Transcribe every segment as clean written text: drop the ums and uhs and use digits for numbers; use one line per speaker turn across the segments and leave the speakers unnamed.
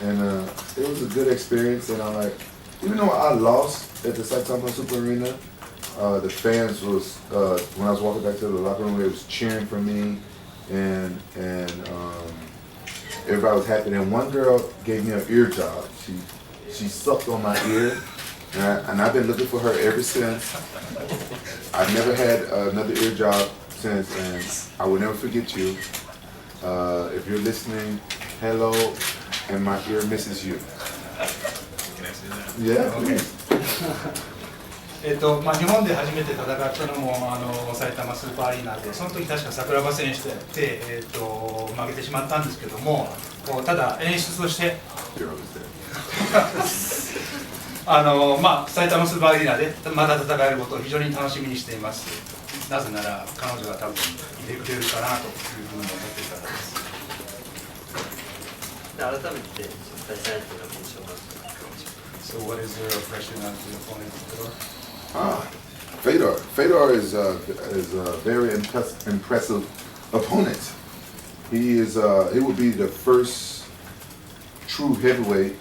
and it was a good experience. And I'm like, even though I lost at the Saitama Super Arena, the fans was when I was walking back to the locker room, they was cheering for me, and everybody was happy. And one girl gave me an ear job. She sucked on my ear, and I've been looking for her ever since. I've never had another ear job since, and I will never forget you. If you're listening, hello, and my ear misses you.
Can I say that?
Yeah.
Okay. 日本で初めて戦ったのも埼玉スーパーアリーナで、その時確か桜庭選手で、負けてしまったんですけども、ただ演出として埼玉スーパーアリーナでまた戦えることを非常に楽しみにしています。なぜなら彼女が多分いてくれるかなというふうに思っているからです。
改めて対戦相手の印象が。
So what is your impression on the opponent?
Fedor. Fedor is a very impressive opponent. He would be the first true heavyweight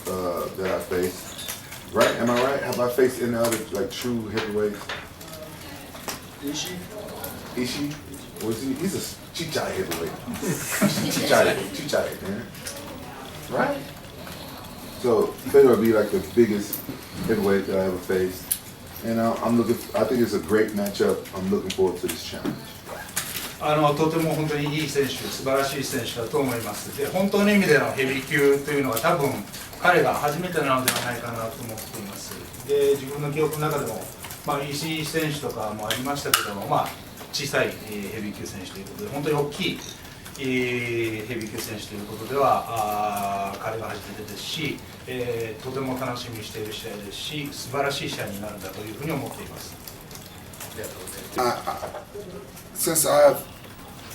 that I faced. Right? Am I right? Have I faced any other like true heavyweights? Ishii? Was he? He's a Chichai heavyweight. Chichai, man. Right? So Fedor would be like the biggest heavyweight that I ever faced. And I think it's a great matchup. I'm looking forward to this challenge.
とても本当にいい選手、素晴らしい選手だと思います。で、本当の意味でのヘビー級というのは多分彼が初めてなのではないかなと思っています。で、自分の記憶の中でも、石井選手とかもありましたけども、小さいヘビー級選手ということで、本当に大きいヘビー級選手ということでは彼が初めてですし、とても楽しみにしている試合ですし、素晴らしい試合になるんだというふうに思っています。ありがとうございます。
Since I've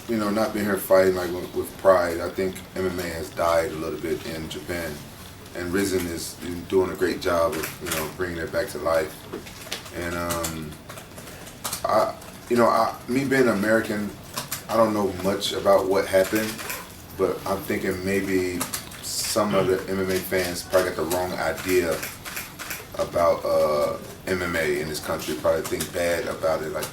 not been here fighting like with pride, I think MMA has died a little bit in Japan, and Risen is doing a great job of bringing it back to life. And me being American, I don't know much about what happened, but I'm thinking maybe some of the MMA fans probably got the wrong idea about MMA in this country. Probably think bad about it, like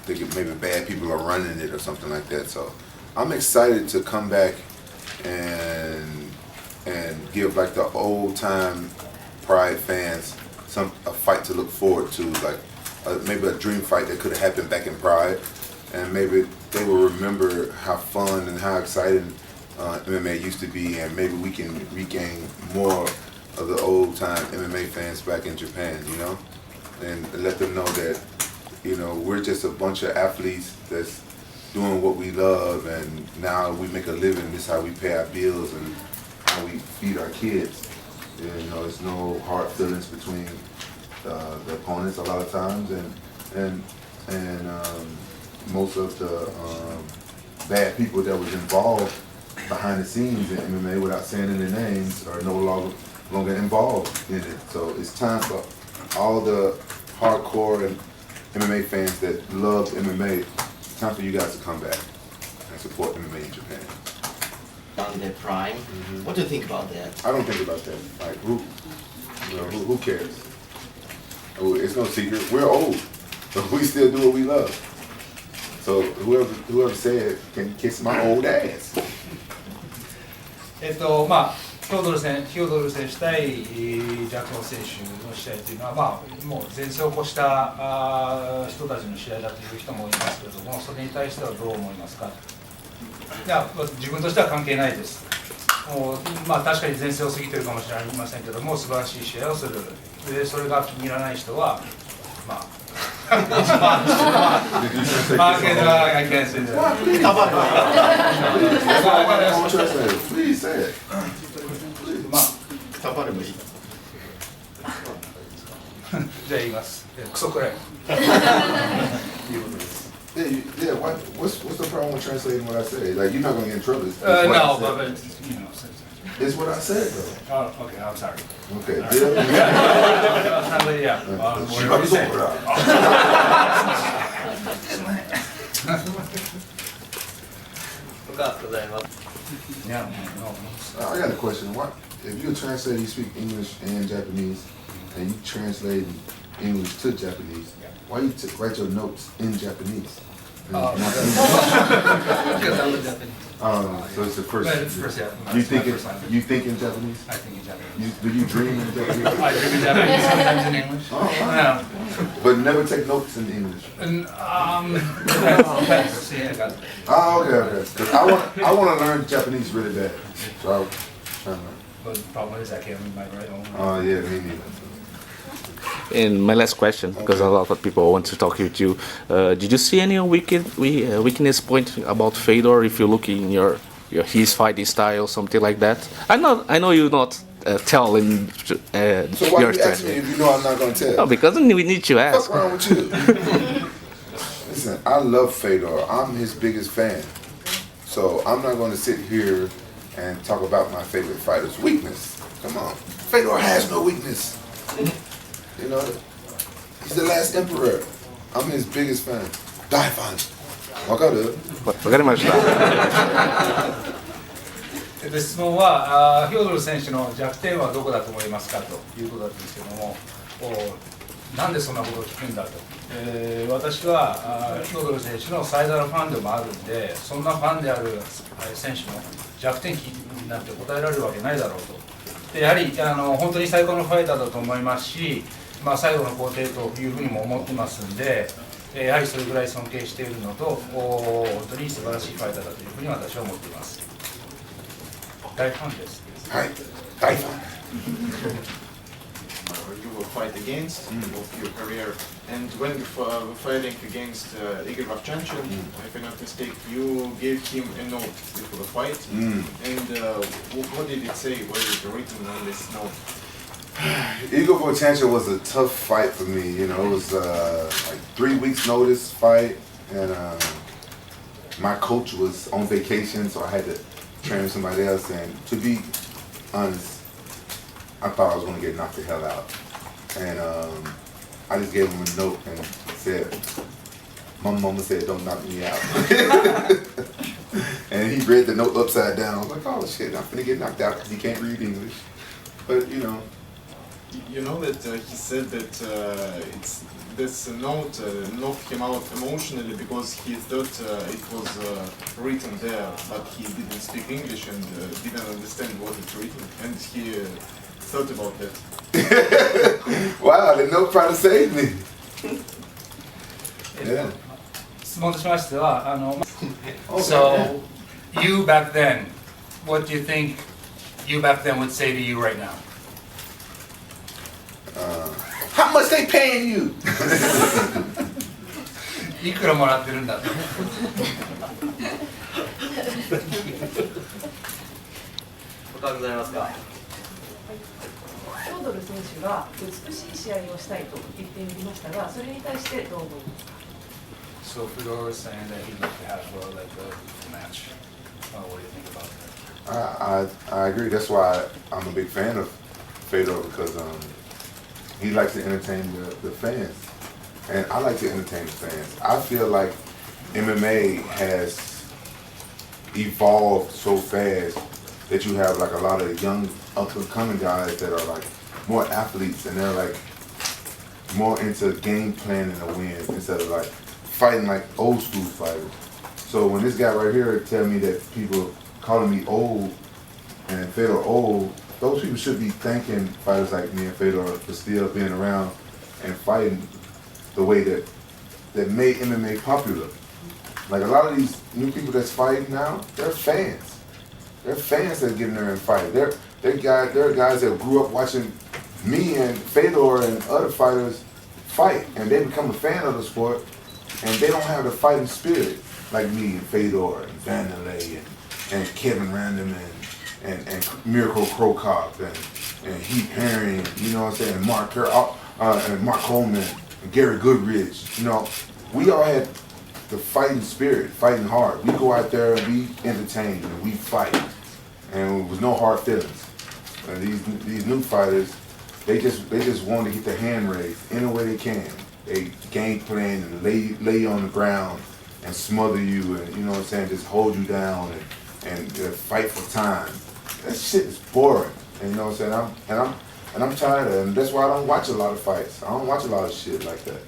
thinking maybe bad people are running it or something like that. So I'm excited to come back and give like the old time Pride fans a fight to look forward to, like maybe a dream fight that could have happened back in Pride, and maybe they will remember how fun and how exciting MMA used to be, and maybe we can regain more of the old time MMA fans back in Japan, and let them know that, we're just a bunch of athletes that's doing what we love, and now we make a living. This is how we pay our bills and how we feed our kids. There's no hard feelings between the opponents a lot of times, and most of the bad people that was involved behind the scenes in MMA, without saying any names, are no longer involved in it. So it's time for all the hardcore and MMA fans that love MMA. It's time for you guys to come back and support MMA in Japan.
On their prime, what do you think about that?
I don't think about that. Like who cares? It's no secret. We're old, but we still do what we love. So whoever said can kiss my old ass.
ヒョードル選手対ジャクソン選手の試合というのは、もう前世を越した人たちの試合だという人もいますけれども、それに対してはどう思いますか？いや、自分としては関係ないです。確かに前世を過ぎているかもしれませんけども、素晴らしい試合をする。で、それが気に入らない人は、I can't say that.
Please say it.
たばればいい。
じゃあ言います。クソくらい。
Yeah. What's the problem with translating what I say? Like, you're not gonna get in trouble.
No, but
it's what I said though.
Oh, okay. I'm sorry.
Okay.
Yeah.
ございます。
Yeah, no.
I got a question. What if you translate? You speak English and Japanese, and you translate English to Japanese. Why you write your notes in Japanese? Not English?
Because I love Japanese.
So it's the first.
But it's first, yeah.
You
It's my
think
first language.
you think in Japanese?
I think in Japanese.
Do you dream in Japanese?
I dream in Japanese, sometimes in English.
Oh, wow.
Yeah.
But never take notes in English.
And, depends. Yeah, I got it.
Oh, okay. 'Cause I want to learn Japanese really bad. So I'm trying to learn.
But the problem is I can't read my right own.
Oh yeah, me neither.
And my last question, because a lot of people want to talk with you. Did you see any weakness point about Fedor if you look in his fighting style, something like that? I know you not tell in
So why
your
you ask me
strategy.
if you know I'm not gonna tell?
No, because we need to ask.
What's wrong with you? Listen, I love Fedor. I'm his biggest fan. So I'm not going to sit here and talk about my favorite fighter's weakness. Come on. Fedor has no weakness. You know, he's the last emperor. I'm his biggest fan. Die fan. わかる？
わかりました。
で質問はヒョードル選手の弱点はどこだと思いますかということだったんですけども、なんでそんなことを聞くんだと、私はヒョードル選手の最大のファンでもあるんで、そんなファンである選手の弱点聞いてなんて答えられるわけないだろうと。でやはり本当に最高のファイターだと思いますし、最後の皇帝というふうにも思ってますんで、やはりそれぐらい尊敬しているのと、本当に素晴らしいファイターだというふうに私は思っています。大ファンです。
はい。大ファン。
You will fight against of your career, and when you were fighting against Igor Vovchanchin, if I'm not mistaken, you gave him a note before the fight. And what did it say? What is it written on this note?
Igor Vovchanchin was a tough fight for me. You know, it was like 3 weeks notice fight, and my coach was on vacation, so I had to train with somebody else. And to be honest, I thought I was going to get knocked the hell out. And I just gave him a note and said, my mama said, don't knock me out. And he read the note upside down. I was like, oh shit, I'm finna get knocked out because he can't read English. But you know.
You know that he said that this note knocked him out emotionally because he thought it was written there, but he didn't speak English and didn't understand what it's written, and he thought about that.
Wow, the note probably saved me. Yeah.
質問としましてはSo, you back then, what do you think you back then would say to you right now?
How much they paying you?
いくらもらってるんだと。
他ございますか。
ヒョードル選手が美しい試合をしたいと言っていましたが、それに対してどう思いますか？
So Fedor was saying that he'd like to have like a match. What do you think about that?
I agree. That's why I'm a big fan of Fedor because he likes to entertain the fans, and I like to entertain the fans. I feel like MMA has evolved so fast that you have like a lot of young up-and-coming guys that are like more athletes, and they're like more into game planning to win instead of like fighting like old school fighters. So when this guy right here tell me that people calling me old and Fedor old, those people should be thanking fighters like me and Fedor for still being around and fighting the way that made MMA popular. Like a lot of these new people that's fighting now, they're fans. They're fans that get in there and fight. They're guys that grew up watching me and Fedor and other fighters fight, and they become a fan of the sport, and they don't have the fighting spirit like me and Fedor and Vanderlei and Kevin Random and Miracle Krokop and Heath Herring, you know what I'm saying, and Mark Coleman and Gary Goodrich. You know, we all had the fighting spirit, fighting hard. We go out there and we entertain and we fight, and there was no hard feelings. And these new fighters, they just want to get their hand raised any way they can. They game plan and lay you on the ground and smother you, and you know what I'm saying, just hold you down and and fight for time. That shit is boring. And you know what I'm saying? I'm tired of it. And that's why I don't watch a lot of fights. I don't watch a lot of shit like that.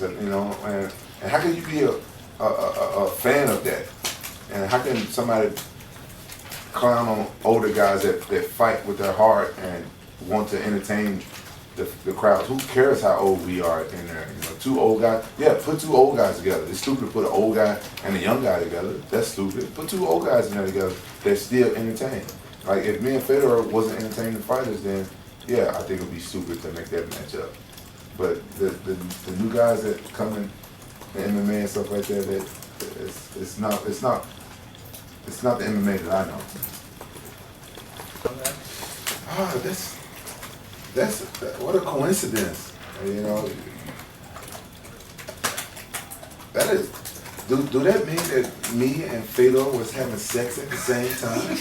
You know, and how can you be a fan of that? And how can somebody clown on older guys that fight with their heart and want to entertain the crowd? Who cares how old we are in there? You know, two old guys. Yeah, put two old guys together. It's stupid to put an old guy and a young guy together. That's stupid. Put two old guys in there together that still entertain. Like if me and Fedor wasn't entertaining fighters, then yeah, I think it'd be stupid to make that match up. But the new guys that come in the MMA and stuff like that, it's not the MMA that I know. Ah, that's what a coincidence. You know, that is. Do that mean that me and Fedor was having sex at the same time?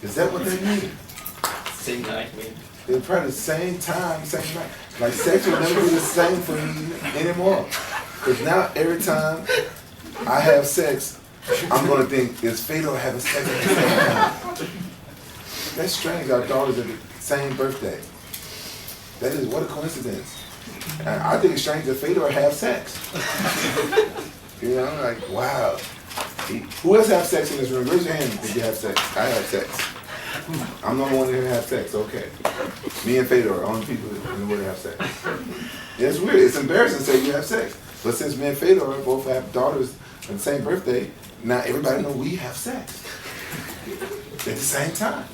Is that what they mean?
Same night, maybe.
They're probably the same time, same night. Like sex will never be the same for me anymore. Because now every time I have sex, I'm gonna think, is Fedor having sex at the same time? That's strange. Our daughters are the same birthday. That is, what a coincidence. And I think it's strange that Fedor have sex. You know, like, wow. Who else have sex in this room? Raise your hand if you have sex. I have sex. I'm the only one that have sex, okay. Me and Fedor are the only people in the world that have sex. Yeah, it's weird. It's embarrassing to say you have sex. But since me and Fedor both have daughters on the same birthday, now everybody knows we have sex. At the same time.